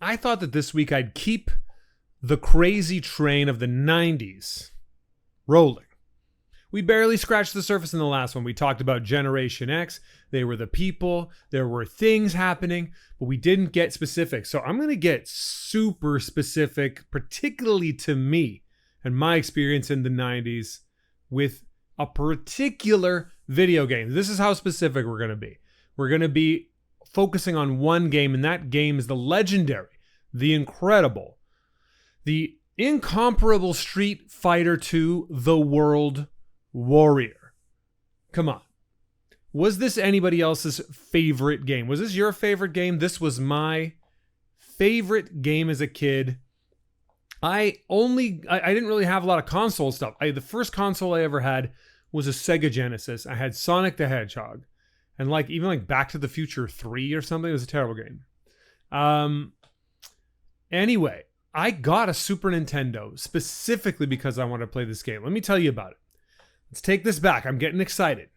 I thought that this week I'd keep the crazy train of the 90s rolling. We barely scratched the surface in the last one. We talked about Generation X. They were the people. There were things happening, but we didn't get specific. So I'm going to get super specific, particularly to me and my experience in the 90s with a particular video game. This is how specific we're going to be. We're going to be focusing on one game, and that game is the legendary, the incredible, the incomparable Street Fighter II, The World Warrior. Come on. Was this anybody else's favorite game? Was this your favorite game? This was my favorite game as a kid. I didn't really have a lot of console stuff. The first console I ever had was a Sega Genesis. I had Sonic the Hedgehog. And even Back to the Future 3 or something. It was a terrible game. Anyway, I got a Super Nintendo specifically because I wanted to play this game. Let me tell you about it. Let's take this back. I'm getting excited.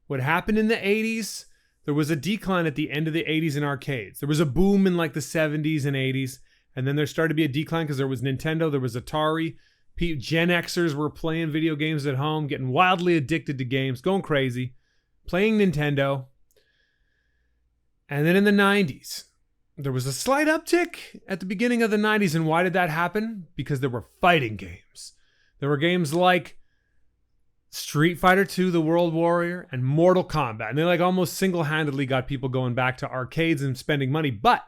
What happened in the 80s, there was a decline at the end of the 80s in arcades. There was a boom in the 70s and 80s. And then there started to be a decline because there was Nintendo, there was Atari. Gen Xers were playing video games at home, getting wildly addicted to games, going crazy, playing Nintendo. And then in the 90s, there was a slight uptick at the beginning of the 90s. And why did that happen? Because there were fighting games. There were games like Street Fighter II, The World Warrior, and Mortal Kombat. And they almost single-handedly got people going back to arcades and spending money. But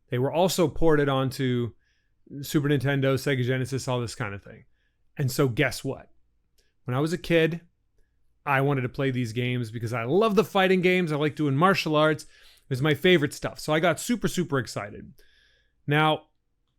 they were also ported onto Super Nintendo, Sega Genesis, all this kind of thing. And so guess what? When I was a kid, I wanted to play these games because I love the fighting games. I like doing martial arts. It was my favorite stuff. So I got super, super excited. Now,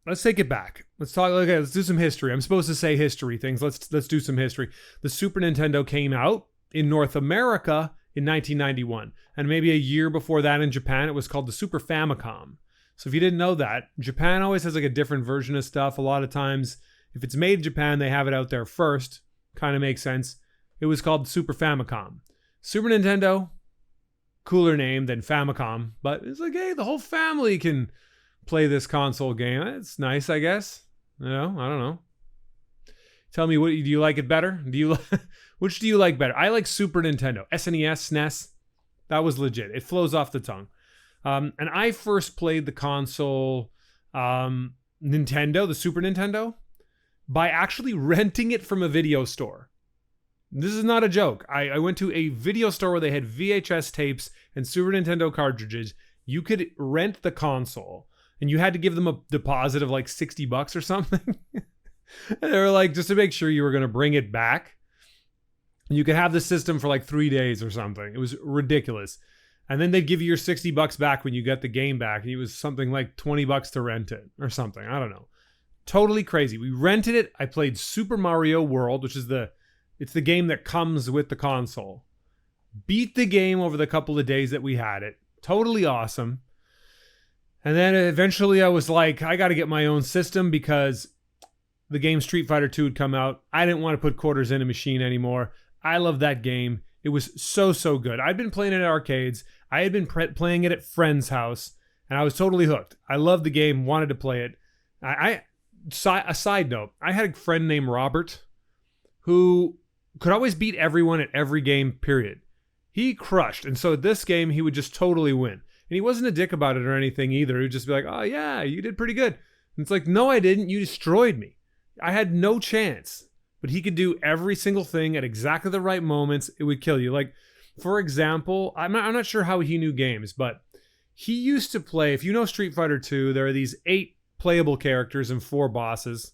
let's take it back. Let's do some history. I'm supposed to say history things. Let's do some history. The Super Nintendo came out in North America in 1991. And maybe a year before that in Japan, it was called the Super Famicom. So if you didn't know that, Japan always has a different version of stuff. A lot of times, if it's made in Japan, they have it out there first. Kind of makes sense. It was called Super Famicom. Super Nintendo, cooler name than Famicom. But it's hey, the whole family can play this console game. It's nice, I guess. I don't know. Tell me, do you like it better? Which do you like better? I like Super Nintendo. SNES, SNES. That was legit. It flows off the tongue. And I first played the console, Nintendo, the Super Nintendo, by actually renting it from a video store. This is not a joke. I went to a video store where they had VHS tapes and Super Nintendo cartridges. You could rent the console, and you had to give them a deposit of $60 or something. And they were just to make sure you were going to bring it back. And you could have the system for 3 days or something. It was ridiculous. And then they'd give you your $60 back when you got the game back. And it was something like $20 to rent it or something. I don't know. Totally crazy. We rented it. I played Super Mario World, which is it's the game that comes with the console. Beat the game over the couple of days that we had it. Totally awesome. And then eventually I was I got to get my own system because the game Street Fighter II had come out. I didn't want to put quarters in a machine anymore. I love that game. It was so, so good. I'd been playing it at arcades. I had been playing it at friends' house, and I was totally hooked. I loved the game, wanted to play it. A side note, I had a friend named Robert who could always beat everyone at every game, period. He crushed, and so at this game, he would just totally win. And he wasn't a dick about it or anything either. He would just be like, oh yeah, you did pretty good. And it's no, I didn't. You destroyed me. I had no chance. But he could do every single thing at exactly the right moments. It would kill you. For example, I'm not sure how he knew games, but he used to play, if you know Street Fighter 2, there are these 8 playable characters and 4 bosses.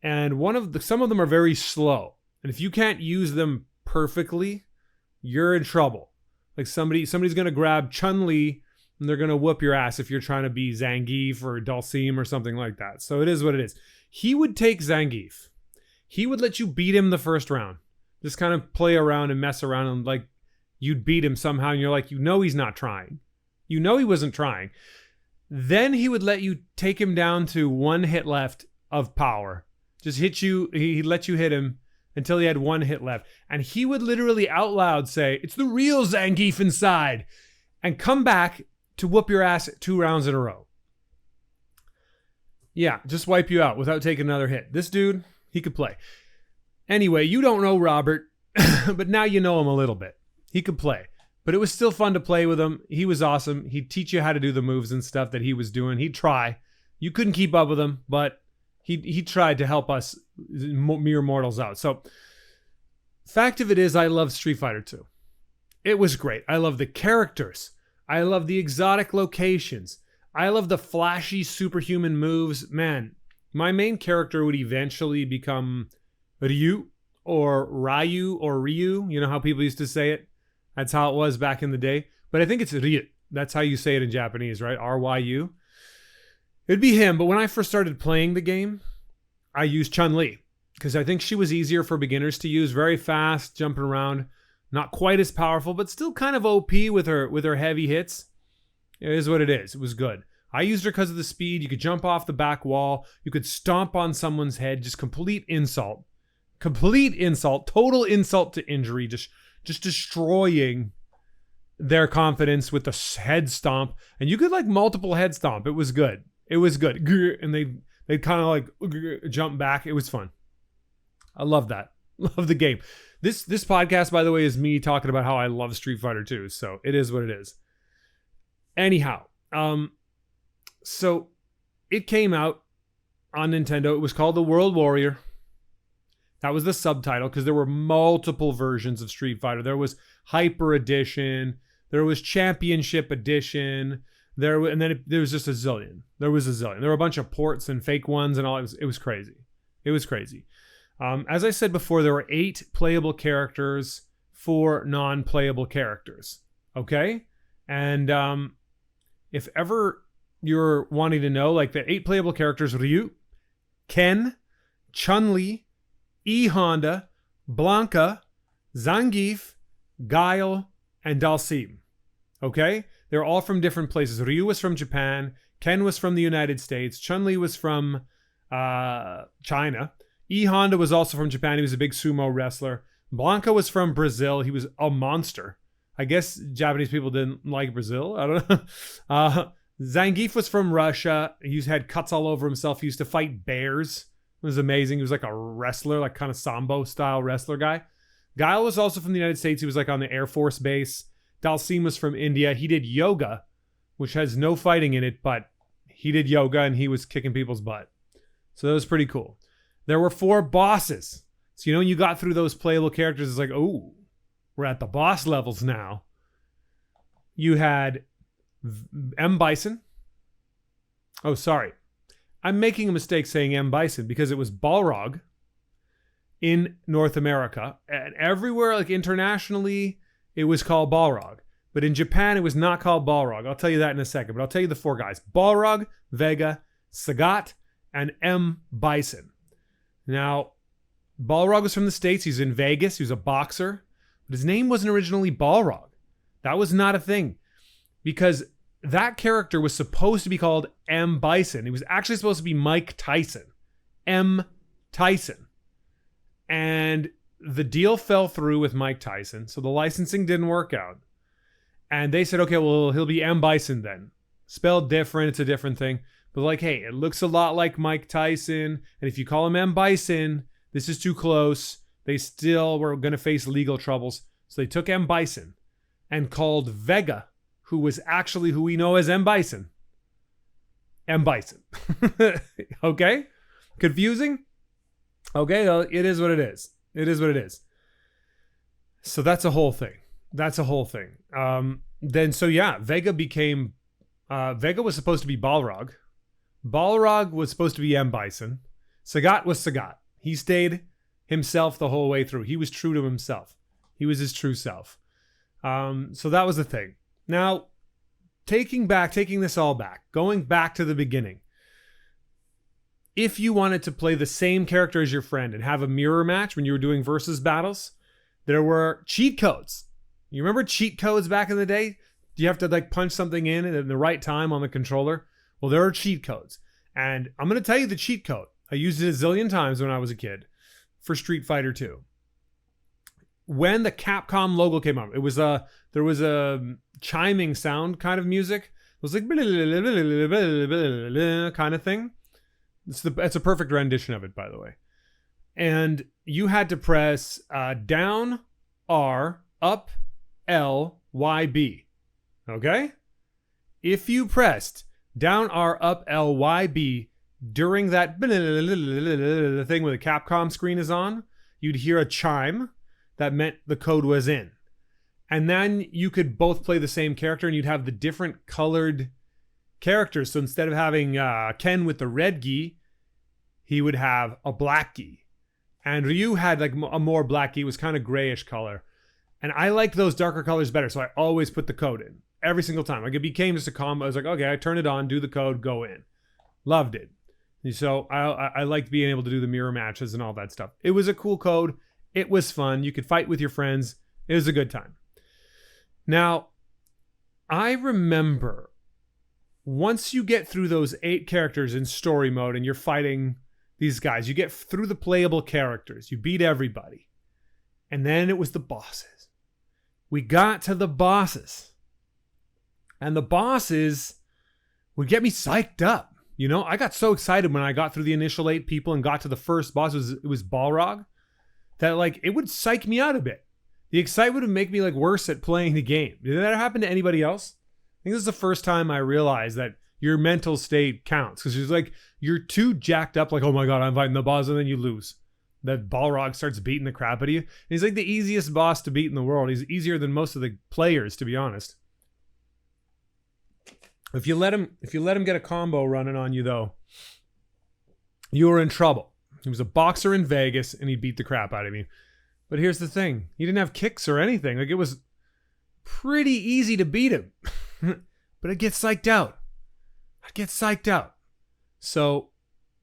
And some of them are very slow. And if you can't use them perfectly, you're in trouble. Somebody's going to grab Chun-Li and they're going to whoop your ass if you're trying to be Zangief or Dhalsim or something like that. So it is what it is. He would take Zangief. He would let you beat him the first round. Just kind of play around and mess around and you'd beat him somehow and you're he's not trying. You know he wasn't trying. Then he would let you take him down to 1 hit left of power. Just hit you, he'd let you hit him until he had 1 hit left. And he would literally out loud say, it's the real Zangief inside, and come back to whoop your ass 2 rounds in a row. Yeah, just wipe you out without taking another hit. This dude, he could play. Anyway, you don't know Robert, but now you know him a little bit. He could play. But it was still fun to play with him. He was awesome. He'd teach you how to do the moves and stuff that he was doing. He'd try. You couldn't keep up with him, but he tried to help us mere mortals out. So, fact of it is, I love Street Fighter 2. It was great. I love the characters. I love the exotic locations. I love the flashy superhuman moves. Man, my main character would eventually become Ryu or Ryu or Ryu. You know how people used to say it? That's how it was back in the day. But I think it's Ryu. That's how you say it in Japanese, right? R-Y-U. It'd be him. But when I first started playing the game, I used Chun-Li because I think she was easier for beginners to use. Very fast, jumping around. Not quite as powerful, but still kind of OP with her heavy hits. It is what it is. It was good. I used her because of the speed. You could jump off the back wall. You could stomp on someone's head. Just complete insult. Complete insult. Total insult to injury. Just destroying their confidence with the head stomp. And you could like multiple head stomp. It was good. It was good. And they'd kind of like jump back. It was fun. I love that. Love the game. This podcast, by the way, is me talking about how I love Street Fighter 2. So it is what it is. Anyhow, so it came out on Nintendo. It was called The World Warrior. That was the subtitle because there were multiple versions of Street Fighter. There was Hyper Edition. There was Championship Edition. There was just a zillion. There was a zillion. There were a bunch of ports and fake ones and all. It was crazy. It was crazy. As I said before, there were 8 playable characters, 4 non-playable characters. Okay? And if ever you're wanting to know, like the 8 playable characters, Ryu, Ken, Chun-Li, E Honda, Blanca, Zangief, Guile, and Dalsim. Okay? They're all from different places. Ryu was from Japan. Ken was from the United States. Chun-Li was from China. E Honda was also from Japan. He was a big sumo wrestler. Blanca was from Brazil. He was a monster. I guess Japanese people didn't like Brazil. I don't know. Zangief was from Russia. He had cuts all over himself. He used to fight bears. It was amazing. He was like a wrestler, like kind of Sambo style wrestler guy. Guile was also from the United States. He was like on the Air Force base. Dalsim was from India. He did yoga, which has no fighting in it, but he did yoga and he was kicking people's butt. So that was pretty cool. There were 4 bosses. So, when you got through those playable characters, it's like, oh, we're at the boss levels now. You had M. Bison. Oh, sorry. I'm making a mistake saying M. Bison because it was Balrog in North America. And everywhere, like internationally, it was called Balrog. But in Japan, it was not called Balrog. I'll tell you that in a second. But I'll tell you the 4 guys. Balrog, Vega, Sagat, and M. Bison. Now, Balrog was from the States. He's in Vegas. He was a boxer. But his name wasn't originally Balrog. That was not a thing. Because that character was supposed to be called M. Bison. He was actually supposed to be Mike Tyson. M. Tyson. And the deal fell through with Mike Tyson. So the licensing didn't work out. And they said, okay, well, he'll be M. Bison then. Spelled different. It's a different thing. But like, hey, it looks a lot like Mike Tyson. And if you call him M. Bison, this is too close. They still were going to face legal troubles. So they took M. Bison and called Vega, who was actually who we know as M. Bison. M. Bison. Okay? Confusing? Okay, well, it is what it is. It is what it is. So that's a whole thing. That's a whole thing. Vega became... Vega was supposed to be Balrog. Balrog was supposed to be M. Bison. Sagat was Sagat. He stayed himself the whole way through. He was true to himself. He was his true self. So that was the thing. Now, taking this all back, going back to the beginning. If you wanted to play the same character as your friend and have a mirror match when you were doing versus battles, there were cheat codes. You remember cheat codes back in the day? You have to like punch something in at the right time on the controller. Well, there are cheat codes. And I'm going to tell you the cheat code. I used it a zillion times when I was a kid for Street Fighter 2. When the Capcom logo came up, there was a chiming sound kind of music. It was like kind of thing. It's a perfect rendition of it, by the way. And you had to press down R, up L, Y, B. Okay? If you pressed down R, up L, Y, B during that thing where the Capcom screen is on, you'd hear a chime that meant the code was in. And then you could both play the same character and you'd have the different colored characters. So instead of having Ken with the red gi, he would have a black gi. And Ryu had like a more black gi, was kind of grayish color. And I liked those darker colors better, so I always put the code in. Every single time. Like it became just a combo. I was like, okay, I turn it on, do the code, go in. Loved it. And so I liked being able to do the mirror matches and all that stuff. It was a cool code. It was fun. You could fight with your friends. It was a good time. Now, I remember once you get through those 8 characters in story mode and you're fighting these guys, you get through the playable characters, you beat everybody. And then it was the bosses. We got to the bosses. And the bosses would get me psyched up. You know, I got so excited when I got through the initial 8 people and got to the first boss, it was Balrog, that like it would psych me out a bit. The excitement would make me like worse at playing the game. Did that happen to anybody else? I think this is the first time I realized that your mental state counts. Because it's like you're too jacked up, like, oh my god, I'm fighting the boss, and then you lose. That Balrog starts beating the crap out of you. And he's like the easiest boss to beat in the world. He's easier than most of the players, to be honest. If you let him get a combo running on you, though, you were in trouble. He was a boxer in Vegas, and he beat the crap out of you. But here's the thing. He didn't have kicks or anything. Like, it was pretty easy to beat him. But I'd get psyched out. So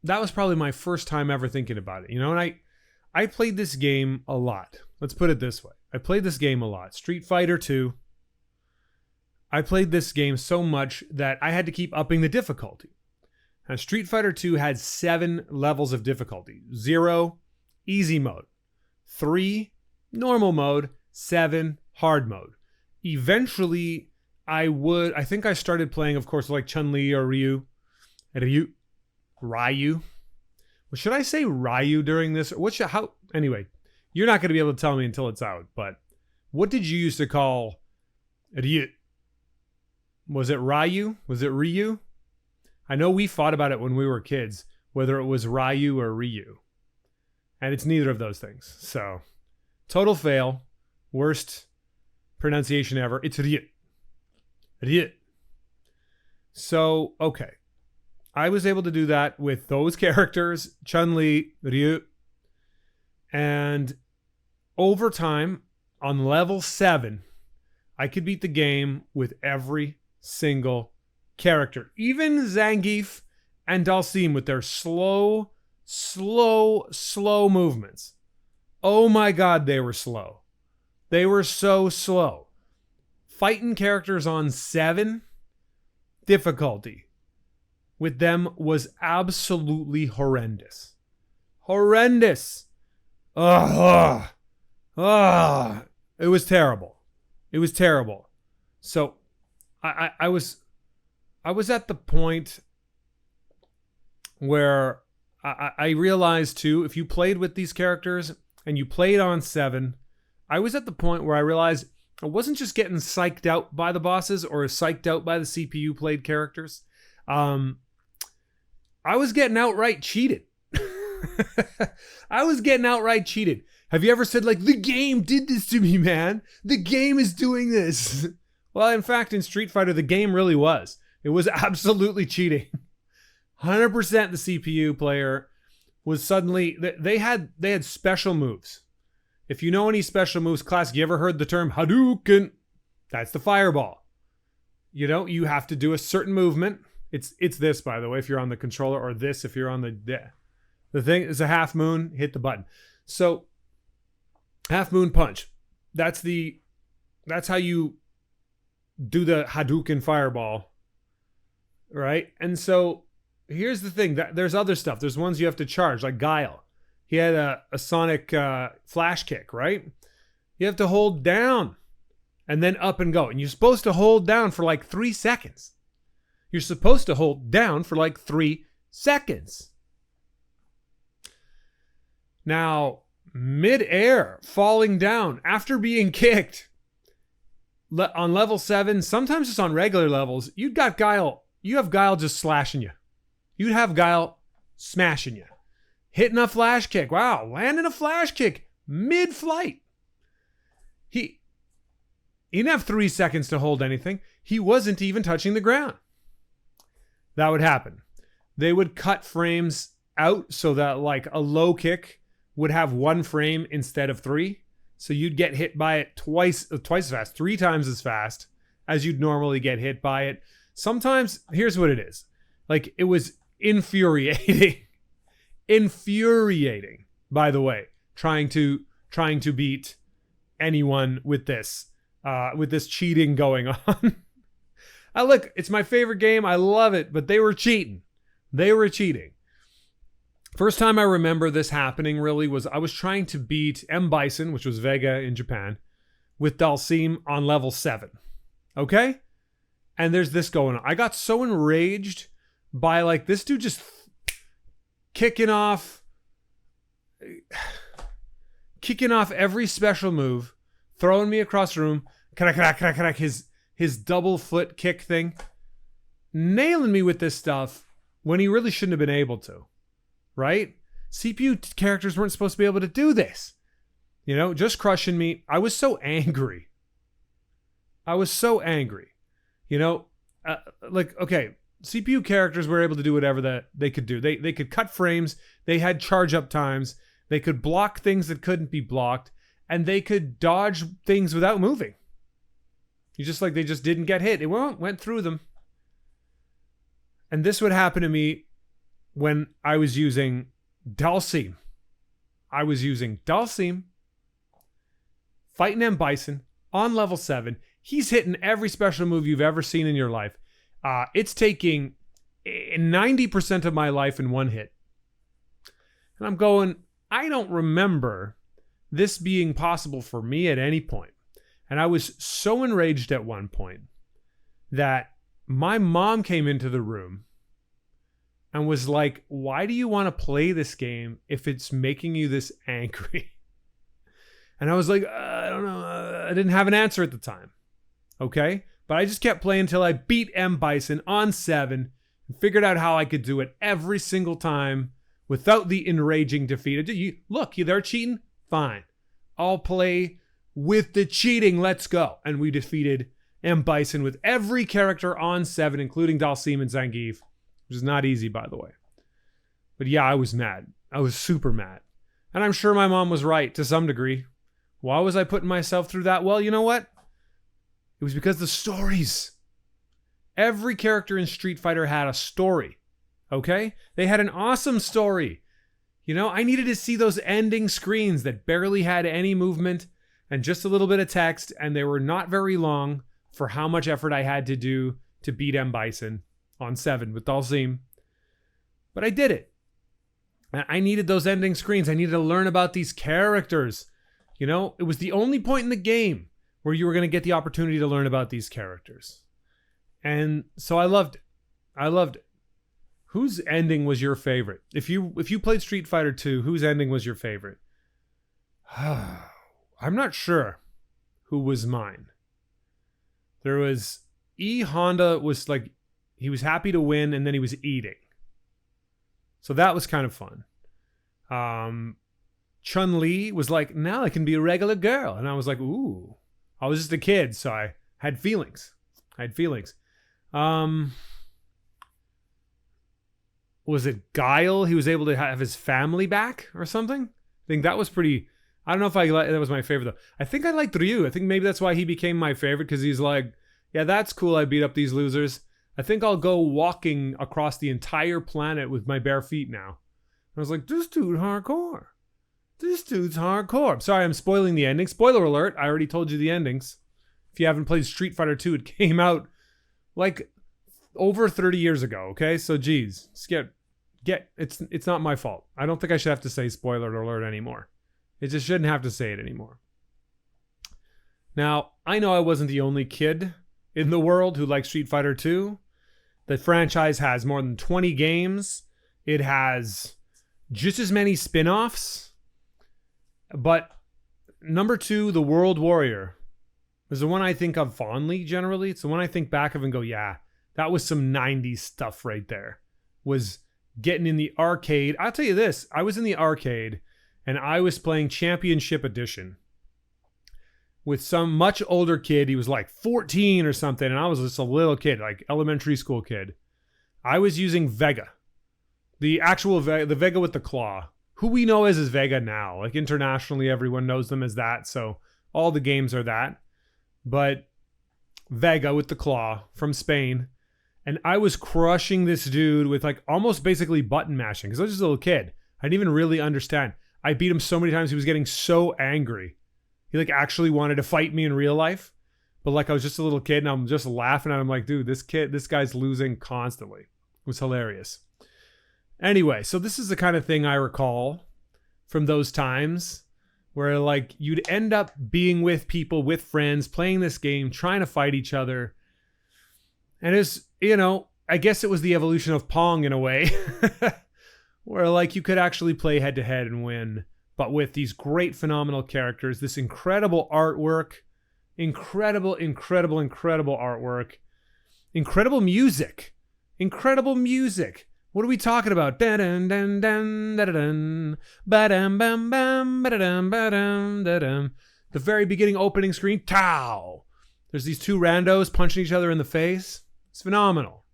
that was probably my first time ever thinking about it. You know, and I played this game a lot. Let's put it this way. I played this game a lot. Street Fighter 2. I played this game so much that I had to keep upping the difficulty. And Street Fighter 2 had 7 levels of difficulty. 0, easy mode. 3, normal mode. 7, hard mode. Eventually, I think I started playing, of course, like Chun-Li or Ryu. Ryu. Well, should I say Ryu during this? Anyway, you're not going to be able to tell me until it's out, but what did you used to call Ryu? Was it Ryu? Was it Ryu? I know we fought about it when we were kids, whether it was Ryu or Ryu. And it's neither of those things. So, total fail. Worst pronunciation ever. It's Ryu. Ryu. So, okay. I was able to do that with those characters, Chun-Li, Ryu. And over time, on level 7, I could beat the game with every single character. Even Zangief and Dalsim with their slow movements. Oh my god, they were slow. They were so slow. Fighting characters on 7 difficulty with them was absolutely horrendous. Horrendous. It was terrible. It was terrible. So I was at the point where I realized too, if you played with these characters and you played on 7, I was at the point where I realized I wasn't just getting psyched out by the bosses or psyched out by the CPU played characters. I was getting outright cheated. I was getting outright cheated. Have you ever said, like, the game did this to me, man? The game is doing this. Well, in fact, in Street Fighter, the game really was. It was absolutely cheating. 100% the CPU player was suddenly... They had special moves. If you know any special moves, classic, you ever heard the term Hadouken? That's the fireball. You know, you have to do a certain movement. It's this, by the way, if you're on the controller, or this if you're on the thing is a half moon, hit the button. So, half moon punch. That's how you do the Hadouken fireball, right? And so, here's the thing. There's other stuff. There's ones you have to charge, like Guile. He had a sonic flash kick, right? You have to hold down and then up and go. And you're supposed to hold down for like 3 seconds. You're supposed to hold down for like 3 seconds. Now, mid-air, falling down after being kicked on level 7, sometimes just on regular levels, you have Guile just slashing you. You'd have Guile smashing you. Hitting a flash kick. Wow, landing a flash kick mid-flight. He didn't have 3 seconds to hold anything. He wasn't even touching the ground. That would happen. They would cut frames out so that like a low kick would have 1 frame instead of 3. So you'd get hit by it twice as fast, 3 times as fast as you'd normally get hit by it. Sometimes, here's what it is. Like, it was infuriating. Infuriating, by the way, trying to beat anyone with this cheating going on. Look, it's my favorite game. I love it, but they were cheating. They were cheating. First time I remember this happening really was I was trying to beat M. Bison, which was Vega in Japan, with Dalsim on level 7. Okay? And there's this going on. I got so enraged by like this dude just kicking off every special move, throwing me across the room, his double foot kick thing, nailing me with this stuff when he really shouldn't have been able to. Right? CPU characters weren't supposed to be able to do this. You know, just crushing me. I was so angry. You know, okay, CPU characters were able to do whatever that they could do. They could cut frames. They had charge up times. They could block things that couldn't be blocked. And they could dodge things without moving. They just didn't get hit. It went through them. And this would happen to me when I was using Dalsim. Fighting M. Bison on level 7. He's hitting every special move you've ever seen in your life. It's taking 90% of my life in one hit. And I'm going, I don't remember this being possible for me at any point. And I was so enraged at one point that my mom came into the room and was like, why do you want to play this game if it's making you this angry? And I was like, I don't know. I didn't have an answer at the time. Okay? But I just kept playing until I beat M. Bison on 7 and figured out how I could do it every single time without the enraging defeat. Look, they're cheating? Fine. I'll play with the cheating. Let's go. And we defeated M. Bison with every character on 7, including Dalsim and Zangief. Which is not easy, by the way. But yeah, I was mad. I was super mad. And I'm sure my mom was right to some degree. Why was I putting myself through that? Well, you know what? It was because the stories. Every character in Street Fighter had a story. Okay? They had an awesome story. You know, I needed to see those ending screens that barely had any movement and just a little bit of text, and they were not very long for how much effort I had to do to beat M. Bison on 7 with Dalsim. But I did it. I needed those ending screens. I needed to learn about these characters. You know, it was the only point in the game where you were going to get the opportunity to learn about these characters. And so I loved it. I loved it. Whose ending was your favorite? If you played Street Fighter 2, whose ending was your favorite? I'm not sure who was mine. There was Honda was like, he was happy to win and then he was eating. So that was kind of fun. Chun-Li was like, now I can be a regular girl. And I was like, ooh. I was just a kid, so I had feelings. Was it Guile? He was able to have his family back or something? I think that was pretty... I don't know if that was my favorite, though. I think I liked Ryu. I think maybe that's why he became my favorite, because he's like, yeah, that's cool. I beat up these losers. I think I'll go walking across the entire planet with my bare feet now. I was like, this dude's hardcore. I'm sorry, I'm spoiling the ending. Spoiler alert, I already told you the endings. If you haven't played Street Fighter 2, it came out like over 30 years ago, okay? So geez, it's not my fault. I don't think I should have to say spoiler alert anymore. It just shouldn't have to say it anymore. Now, I know I wasn't the only kid in the world who liked Street Fighter 2. The franchise has more than 20 games. It has just as many spin-offs. But number 2, The World Warrior, is the one I think of fondly generally. It's the one I think back of and go, yeah, that was some 90s stuff right there. Was getting in the arcade. I'll tell you this, I was in the arcade and I was playing Championship Edition with some much older kid. He was like 14 or something, and I was just a little kid, like elementary school kid. I was using Vega, the actual the Vega with the claw, who we know as Vega now. Like internationally, everyone knows them as that, so all the games are that. But Vega with the claw from Spain, and I was crushing this dude with like almost basically button mashing because I was just a little kid. I didn't even really understand. I beat him so many times, he was getting so angry. He like actually wanted to fight me in real life, but like I was just a little kid and I'm just laughing at him like, dude, this guy's losing constantly. It was hilarious. Anyway, so this is the kind of thing I recall from those times where like you'd end up being with people, with friends, playing this game, trying to fight each other. And it's, you know, I guess it was the evolution of Pong in a way where like you could actually play head to head and win, but with these great, phenomenal characters, this incredible artwork, incredible artwork, incredible music. What are we talking about? The very beginning opening screen, Tao. There's these two randos punching each other in the face. It's phenomenal.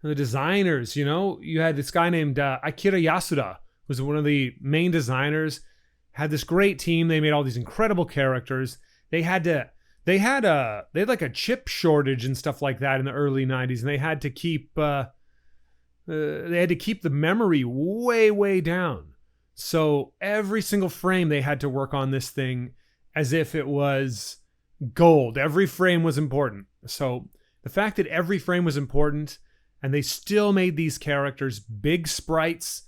And the designers, you know, you had this guy named Akira Yasuda, who was one of the main designers, had this great team. They made all these incredible characters. They had like a chip shortage and stuff like that in the early 90s, and they had to keep the memory way down. So every single frame they had to work on this thing as if it was gold. Every frame was important. So the fact that every frame was important and they still made these characters big sprites,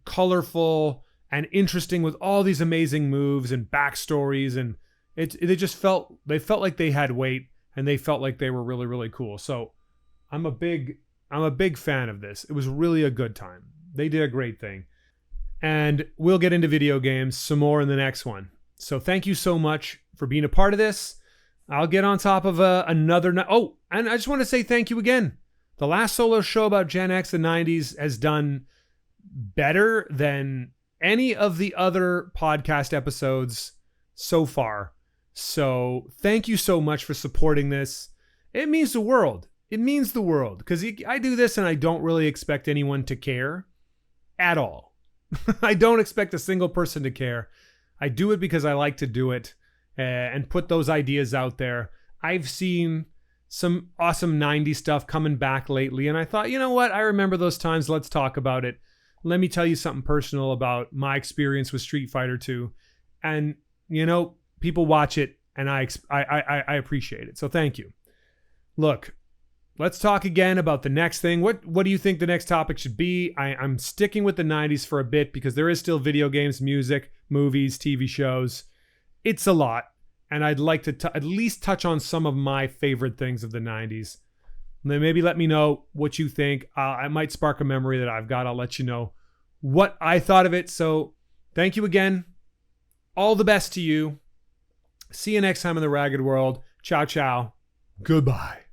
colorful and interesting with all these amazing moves and backstories, and they felt like they had weight and they felt like they were really cool. So I'm a big fan of this. It was really a good time. They did a great thing. And we'll get into video games some more in the next one. So thank you so much for being a part of this. I'll get on top of another. Oh, and I just want to say thank you again. The last solo show about Gen X and 90s has done better than any of the other podcast episodes so far. So thank you so much for supporting this. It means the world. It means the world because I do this and I don't really expect anyone to care at all. I don't expect a single person to care. I do it because I like to do it and put those ideas out there. I've seen some awesome 90s stuff coming back lately, and I thought, you know what? I remember those times. Let's talk about it. Let me tell you something personal about my experience with Street Fighter 2. And, you know, people watch it, and I appreciate it. So thank you. Look, let's talk again about the next thing. What do you think the next topic should be? I'm sticking with the 90s for a bit because there is still video games, music, movies, TV shows. It's a lot. And I'd like to at least touch on some of my favorite things of the 90s. And then maybe let me know what you think. I might spark a memory that I've got. I'll let you know what I thought of it. So thank you again. All the best to you. See you next time in the Ragged World. Ciao, ciao. Goodbye.